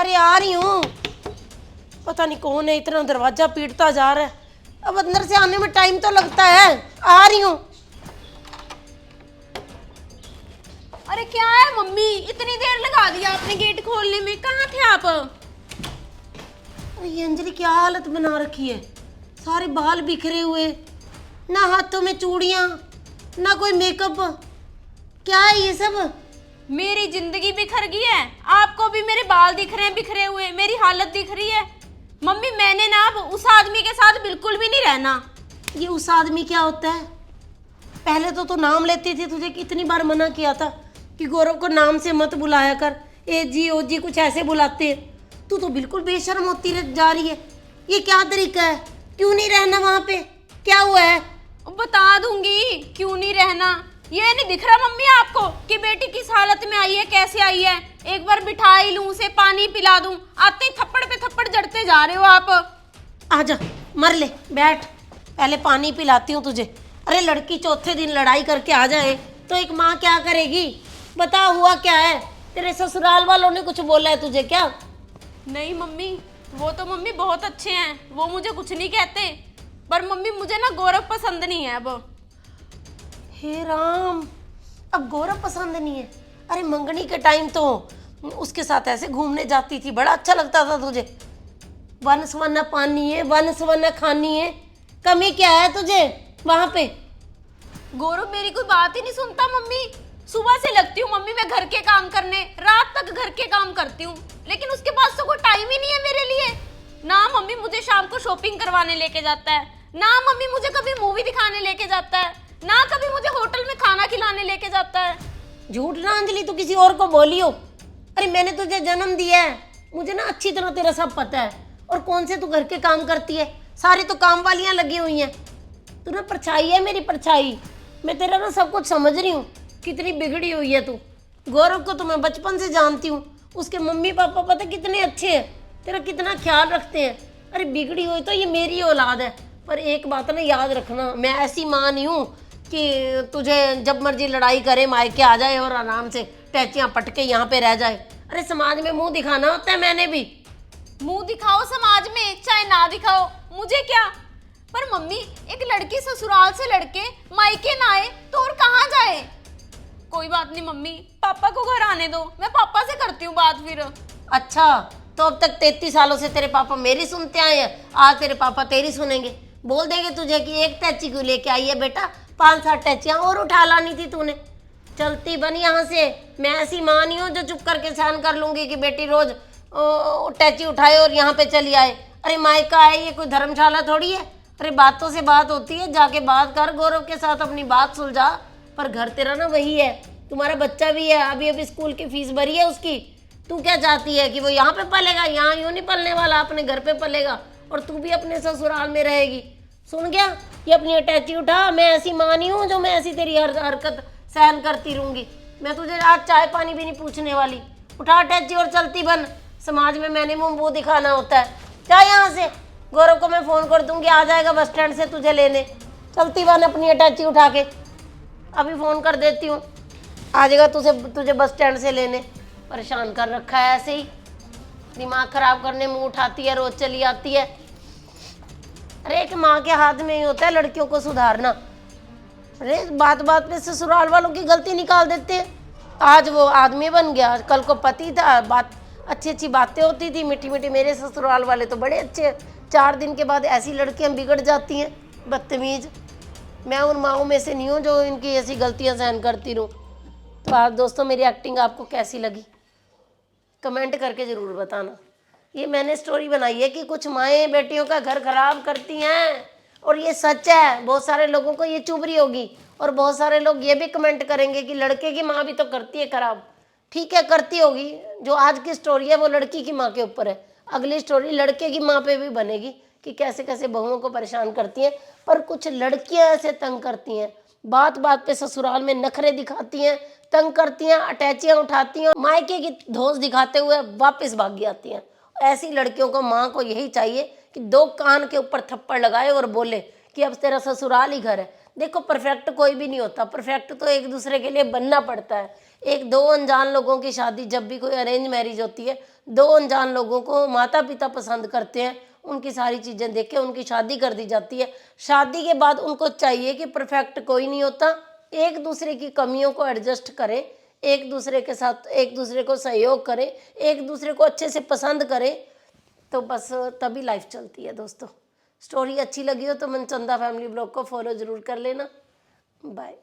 अरे आ रही हूँ। पता नहीं कौन है इतना दरवाजा पीटता जा रहा है। अब अंदर से आने में टाइम तो लगता है। आ रही हूँ। अरे क्या है मम्मी, इतनी देर लगा दी आपने गेट खोलने में, कहाँ थे आप? अरे ये अंजलि क्या हालत बना रखी है, सारे बाल बिखरे हुए, ना हाथों में चूड़ियाँ, ना कोई मेकअप। क्या है ये सब? मेरी जिंदगी बिखर गई है, आपको भी मेरे बाल दिख रहे हैं बिखरे हुए, मेरी हालत दिख रही है। मम्मी मैंने ना अब उस आदमी के साथ बिल्कुल भी नहीं रहना। ये उस आदमी क्या होता है? पहले तो तू नाम लेती थी, तुझे कितनी बार मना किया था कि गौरव को नाम से मत बुलाया कर, ए जी ओ जी कुछ ऐसे बुलाते हैं। तू तो बिल्कुल बेशर्म होती जा रही है। ये क्या तरीका है? क्यों नहीं रहना वहाँ पे? क्या हुआ है? बता दूंगी क्यों नहीं रहना। ये नहीं दिख रहा मम्मी आपको कि बेटी किस हालत में आई है, कैसे आई है? एक बार बिठा ही लूं, उसे पानी पिला दूं, आते ही थप्पड़ पे थप्पड़ जड़ते जा रहे हो आप। आजा, मर ले, बैठ, पहले पानी पिलाती हूँ तुझे। अरे लड़की चौथे दिन लड़ाई करके आ जाए तो एक माँ क्या करेगी? बता हुआ क्या है? तेरे ससुराल वालों ने कुछ बोला है तुझे क्या? नहीं मम्मी, वो तो मम्मी बहुत अच्छे हैं, वो मुझे कुछ नहीं कहते, पर मम्मी मुझे ना गौरव पसंद नहीं है अब। हे राम, अब गौरव पसंद नहीं है? अरे मंगनी के टाइम तो उसके साथ ऐसे घूमने जाती थी, बड़ा अच्छा लगता था तुझे। वन सवन्ना पानी है, वन सवन्ना खानी है, कमी क्या है तुझे वहां पे? गौरव मेरी कोई बात ही नहीं सुनता मम्मी। सुबह से लगती हूँ मम्मी मैं घर के काम करने, रात तक घर के काम करती हूँ, लेकिन उसके पास तो कोई टाइम ही नहीं है मेरे लिए। ना मम्मी मुझे शाम को शॉपिंग करवाने लेके जाता है, ना मम्मी मुझे कभी मूवी दिखाने लेके जाता है, ना कभी मुझे होटल में खाना खिलाने लेके जाता है। झूठ ना अंजलि, तू किसी और को बोली हो। अरे मैंने तुझे जन्म दिया है, मुझे ना अच्छी तरह तेरा सब पता है। और कौन से तू घर के काम करती है? सारी तो काम वालियां लगी हुई हैं। तू ना परछाई है, मेरी परछाई। मैं तेरा ना सब कुछ समझ रही हूँ, कितनी बिगड़ी हुई है तू। गौरव को तो मैं बचपन से जानती हूँ, उसके मम्मी पापा पता कितने अच्छे हैं, तेरा कितना ख्याल रखते हैं। अरे बिगड़ी हुई तो ये मेरी औलाद है। पर एक बात ना याद रखना, मैं ऐसी माँ नहीं हूँ कि तुझे जब मर्जी लड़ाई करे मायके आ जाए और आराम से टैचियाँ पटके यहाँ पे रह जाए। अरे समाज में मुंह दिखाना होता है। मैंने भी मुंह दिखाओ समाज में, चाहे ना दिखाओ, मुझे क्या। पर मम्मी एक लड़की ससुराल से लड़के मायके ना आए तो और कहाँ जाए? कोई बात नहीं मम्मी, पापा को घर आने दो, मैं पापा से करती हूँ बात फिर। अच्छा, तो अब तक 33 सालों से तेरे पापा मेरी सुनते आए हैं, आज तेरे पापा तेरी सुनेंगे। बोल देंगे तुझे कि एक टैची क्यों लेके आई है बेटा, 5-7 टैचियाँ और उठा लानी थी तूने। चलती बन यहाँ से। मैं ऐसी माँ नहीं हूँ जो चुप करके सहन कर लूंगी कि बेटी रोज टैची उठाए और यहाँ पे चली आए। अरे मायका है, ये कोई धर्मशाला थोड़ी है। अरे बातों से बात होती है, जाके बात कर गौरव के साथ, अपनी बात सुलझा। पर घर तेरा ना वही है, तुम्हारा बच्चा भी है, अभी अभी स्कूल की फीस भरी है उसकी। तू क्या चाहती है कि वो यहाँ पे पलेगा? यहाँ यूं नहीं पलने वाला, अपने घर पे पलेगा और तू भी अपने ससुराल में रहेगी। सुन गया? ये अपनी अटैची उठा। मैं ऐसी माँ नहीं हूँ जो मैं ऐसी तेरी हर हरकत सहन करती रहूंगी। मैं तुझे आज चाय पानी भी नहीं पूछने वाली। उठा अटैची और चलती बन। समाज में मैंने मुंह दिखाना होता है। जा यहाँ से। गौरव को मैं फ़ोन कर दूंगी, आ जाएगा बस स्टैंड से तुझे लेने। चलती बन अपनी अटैची उठा के। अभी फ़ोन कर देती हूँ, आ जाएगा तुझे बस स्टैंड से लेने। परेशान कर रखा है ऐसे ही, दिमाग खराब करने मुंह उठाती है, रोज चली आती है। अरे एक माँ के हाथ में ही होता है लड़कियों को सुधारना। अरे बात बात पे ससुराल वालों की गलती निकाल देते हैं। आज वो आदमी बन गया, कल को पति था, बात अच्छी अच्छी बातें होती थी मीठी मीठी। मेरे ससुराल वाले तो बड़े अच्छे हैं, 4 दिन के बाद ऐसी लड़कियां बिगड़ जाती हैं, बदतमीज। मैं उन माओं में से नहीं हूँ जो इनकी ऐसी गलतियाँ सहन करती रहूँ। तो आज दोस्तों मेरी एक्टिंग आपको कैसी लगी कमेंट करके ज़रूर बताना। ये मैंने स्टोरी बनाई है कि कुछ माएँ बेटियों का घर खराब करती हैं, और ये सच है। बहुत सारे लोगों को ये चुभ रही होगी, और बहुत सारे लोग ये भी कमेंट करेंगे कि लड़के की माँ भी तो करती है खराब। ठीक है, करती होगी। जो आज की स्टोरी है वो लड़की की माँ के ऊपर है, अगली स्टोरी लड़के की माँ पे भी बनेगी कि कैसे कैसे बहुओं को परेशान करती हैं। पर कुछ लड़कियां ऐसे तंग करती हैं, बात बात पे ससुराल में नखरे दिखाती हैं, तंग करती हैं, अटैचियाँ उठाती हैं, मायके की धौंस दिखाते हुए वापस भागी आती हैं। ऐसी लड़कियों को माँ को यही चाहिए कि 2 कान के ऊपर थप्पड़ लगाए और बोले कि अब तेरा ससुराल ही घर है। देखो परफेक्ट कोई भी नहीं होता, परफेक्ट तो एक दूसरे के लिए बनना पड़ता है। एक दो अनजान लोगों की शादी, जब भी कोई अरेंज मैरिज होती है, दो अनजान लोगों को माता पिता पसंद करते हैं, उनकी सारी चीज़ें देख के उनकी शादी कर दी जाती है। शादी के बाद उनको चाहिए कि परफेक्ट कोई नहीं होता, एक दूसरे की कमियों को एडजस्ट करें, एक दूसरे के साथ एक दूसरे को सहयोग करें, एक दूसरे को अच्छे से पसंद करें, तो बस तभी लाइफ चलती है दोस्तों। स्टोरी अच्छी लगी हो तो मनचंदा फैमिली ब्लॉग को फॉलो ज़रूर कर लेना। बाय।